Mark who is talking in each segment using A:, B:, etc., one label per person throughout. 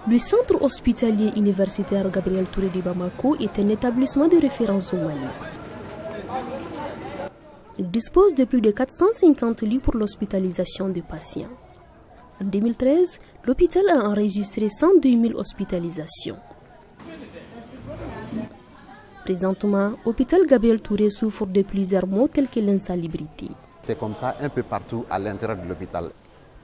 A: Le centre hospitalier universitaire Gabriel Touré de Bamako est un établissement de référence au Mali. Il dispose de plus de 450 lits pour l'hospitalisation des patients. En 2013, l'hôpital a enregistré 102 000 hospitalisations. Présentement, l'hôpital Gabriel Touré souffre de plusieurs maux tels que l'insalubrité.
B: C'est comme ça un peu partout à l'intérieur de l'hôpital.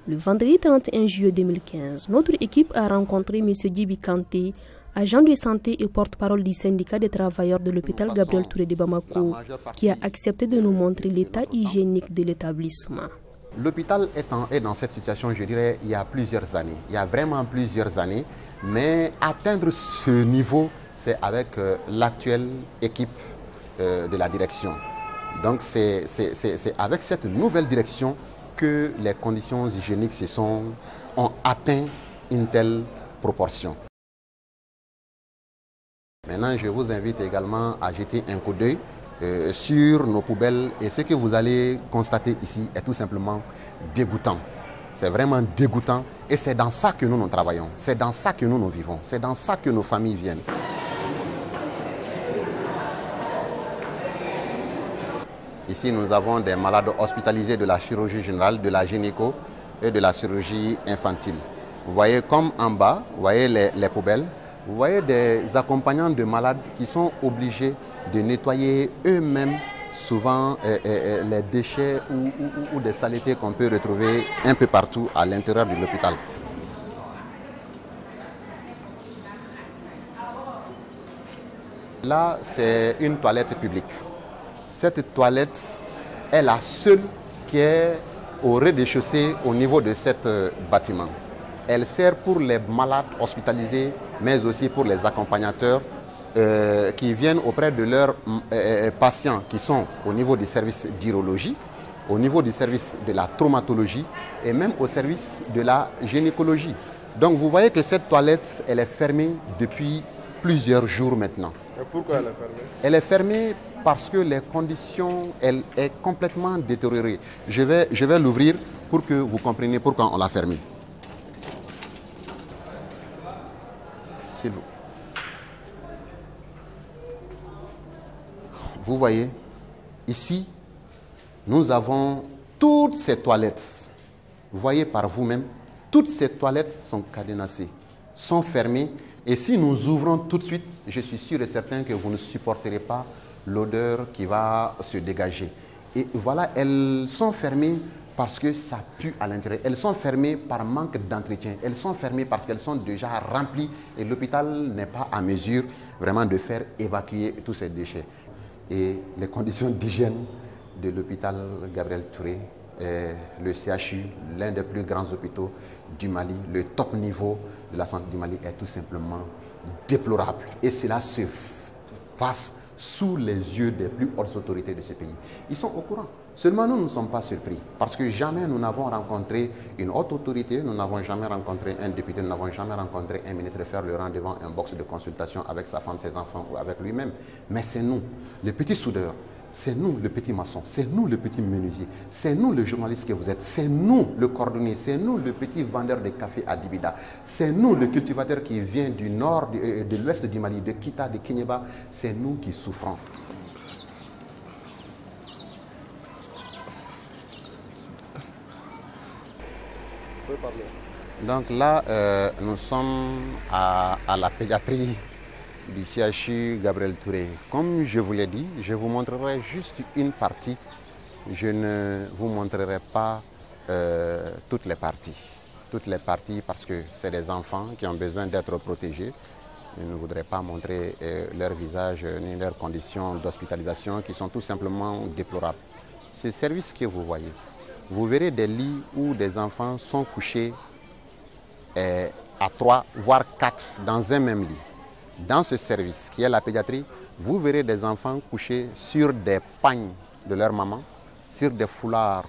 A: Le vendredi 31 juillet 2015, notre équipe a rencontré M. Djibi Kanté, agent de santé et porte-parole du syndicat des travailleurs de l'hôpital Gabriel Touré de Bamako, qui a accepté de nous montrer l'état hygiénique de l'établissement.
B: L'hôpital est dans cette situation, je dirais, il y a plusieurs années. Il y a vraiment plusieurs années, mais atteindre ce niveau, c'est avec l'actuelle équipe de la direction. Donc c'est avec cette nouvelle direction que les conditions hygiéniques ont atteint une telle proportion. Maintenant, je vous invite également à jeter un coup d'œil sur nos poubelles et ce que vous allez constater ici est tout simplement dégoûtant. C'est vraiment dégoûtant et c'est dans ça que nous travaillons, c'est dans ça que nous vivons, c'est dans ça que nos familles viennent. Ici, nous avons des malades hospitalisés de la chirurgie générale, de la gynéco et de la chirurgie infantile. Vous voyez comme en bas, vous voyez les poubelles, vous voyez des accompagnants de malades qui sont obligés de nettoyer eux-mêmes souvent les déchets ou des saletés qu'on peut retrouver un peu partout à l'intérieur de l'hôpital. Là, c'est une toilette publique. Cette toilette est la seule qui est au rez-de-chaussée au niveau de ce bâtiment. Elle sert pour les malades hospitalisés, mais aussi pour les accompagnateurs qui viennent auprès de leurs patients qui sont au niveau du service d'urologie, au niveau du service de la traumatologie et même au service de la gynécologie. Donc vous voyez que cette toilette, elle est fermée depuis plusieurs jours maintenant.
C: Et pourquoi elle est fermée?
B: Elle est fermée parce que les conditions, elle est complètement détériorée. Je vais l'ouvrir pour que vous compreniez pourquoi on l'a fermée. S'il vous plaît. Vous voyez, ici, nous avons toutes ces toilettes. Vous voyez par vous-même, toutes ces toilettes sont cadenassées, sont fermées. Et si nous ouvrons tout de suite, je suis sûr et certain que vous ne supporterez pas l'odeur qui va se dégager. Et voilà, elles sont fermées parce que ça pue à l'intérieur. Elles sont fermées par manque d'entretien. Elles sont fermées parce qu'elles sont déjà remplies et l'hôpital n'est pas à mesure vraiment de faire évacuer tous ces déchets. Et les conditions d'hygiène de l'hôpital Gabriel Touré, le CHU, l'un des plus grands hôpitaux du Mali, le top niveau de la santé du Mali est tout simplement déplorable. Et cela se passe sous les yeux des plus hautes autorités de ce pays. Ils sont au courant. Seulement nous ne sommes pas surpris parce que jamais nous n'avons rencontré une haute autorité, nous n'avons jamais rencontré un député, nous n'avons jamais rencontré un ministre faire le rang devant un box de consultation avec sa femme, ses enfants ou avec lui-même. Mais c'est nous, les petits soudeurs, c'est nous le petit maçon, c'est nous le petit menuisier, c'est nous le journaliste que vous êtes, c'est nous le cordonnier, c'est nous le petit vendeur de café à Dibida, c'est nous le cultivateur qui vient du nord, de l'ouest du Mali, de Kita, de Kinyeba, c'est nous qui souffrons. Donc là, nous sommes à la pédiatrie du CHU Gabriel Touré. Comme je vous l'ai dit, je vous montrerai juste une partie. Je ne vous montrerai pas toutes les parties. Toutes les parties parce que c'est des enfants qui ont besoin d'être protégés. Je ne voudrais pas montrer leur visage ni leurs conditions d'hospitalisation qui sont tout simplement déplorables. Ce service que vous voyez, vous verrez des lits où des enfants sont couchés à 3 voire 4 dans un même lit. Dans ce service qui est la pédiatrie, vous verrez des enfants couchés sur des pagnes de leur maman, sur des foulards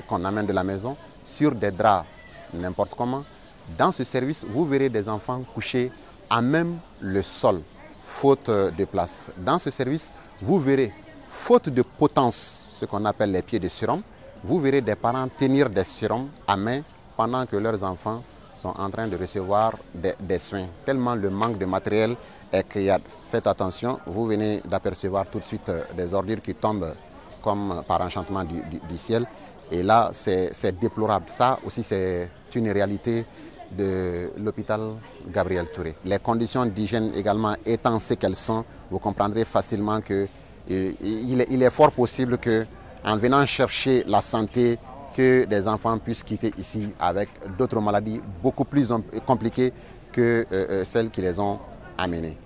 B: qu'on amène de la maison, sur des draps, n'importe comment. Dans ce service, vous verrez des enfants couchés à même le sol, faute de place. Dans ce service, vous verrez, faute de potence, ce qu'on appelle les pieds de sérum, vous verrez des parents tenir des sérums à main pendant que leurs enfants sont en train de recevoir des soins. Tellement le manque de matériel est criard. Faites attention, vous venez d'apercevoir tout de suite des ordures qui tombent comme par enchantement du ciel. Et là, c'est déplorable. Ça aussi, c'est une réalité de l'hôpital Gabriel Touré. Les conditions d'hygiène également étant ce qu'elles sont, vous comprendrez facilement qu'il est fort possible qu'en venant chercher la santé, que des enfants puissent quitter ici avec d'autres maladies beaucoup plus compliquées que celles qui les ont amenés.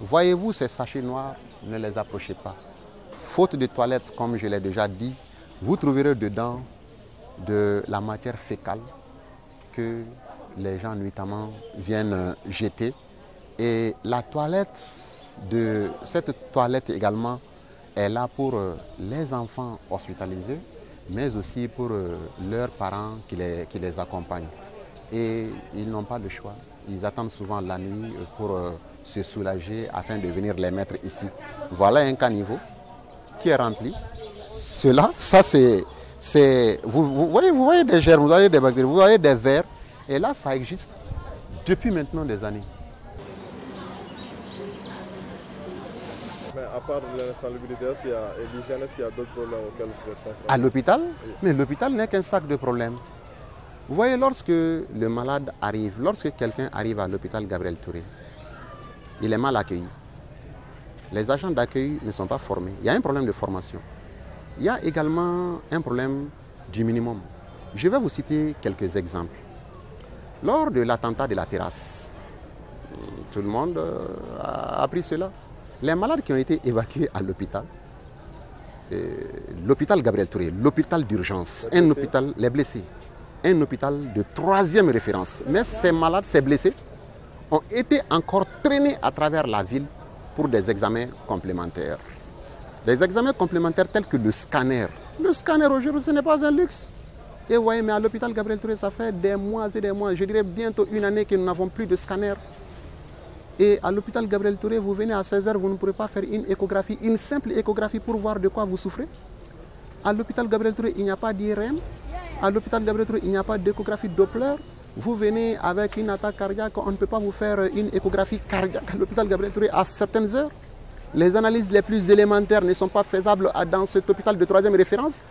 B: Voyez-vous ces sachets noirs, ne les approchez pas. Faute de toilettes, comme je l'ai déjà dit, vous trouverez dedans de la matière fécale que les gens nuitamment viennent jeter. Et la toilette, cette toilette également est là pour les enfants hospitalisés, mais aussi pour leurs parents qui les accompagnent. Et ils n'ont pas le choix. Ils attendent souvent la nuit pour se soulager afin de venir les mettre ici. Voilà un caniveau qui est rempli. Cela, ça c'est... Vous voyez des germes, vous voyez des bactéries, vous voyez des vers. Et là, ça existe depuis maintenant des années.
C: Mais à part l'insalubrité et l'hygiène, est-ce qu'il y a d'autres problèmes auxquels vous êtes confrontés?
B: À l'hôpital? Oui. Mais l'hôpital n'est qu'un sac de problèmes. Vous voyez, lorsque le malade arrive, lorsque quelqu'un arrive à l'hôpital Gabriel Touré, il est mal accueilli. Les agents d'accueil ne sont pas formés. Il y a un problème de formation. Il y a également un problème du minimum. Je vais vous citer quelques exemples. Lors de l'attentat de la terrasse, tout le monde a appris cela. Les malades qui ont été évacués à l'hôpital, l'hôpital Gabriel Touré, l'hôpital d'urgence, les blessés, un hôpital de 3e référence. Mais ces malades, ces blessés, ont été encore traînés à travers la ville pour des examens complémentaires. Des examens complémentaires tels que le scanner. Le scanner aujourd'hui, ce n'est pas un luxe. Et vous voyez, mais à l'hôpital Gabriel Touré, ça fait des mois et des mois, je dirais bientôt une année que nous n'avons plus de scanner. Et à l'hôpital Gabriel Touré, vous venez à 16h, vous ne pourrez pas faire une échographie, une simple échographie pour voir de quoi vous souffrez. À l'hôpital Gabriel Touré, il n'y a pas d'IRM. À l'hôpital Gabriel Touré, il n'y a pas d'échographie Doppler. Vous venez avec une attaque cardiaque, on ne peut pas vous faire une échographie cardiaque à l'hôpital Gabriel Touré à certaines heures. Les analyses les plus élémentaires ne sont pas faisables dans cet hôpital de 3e référence.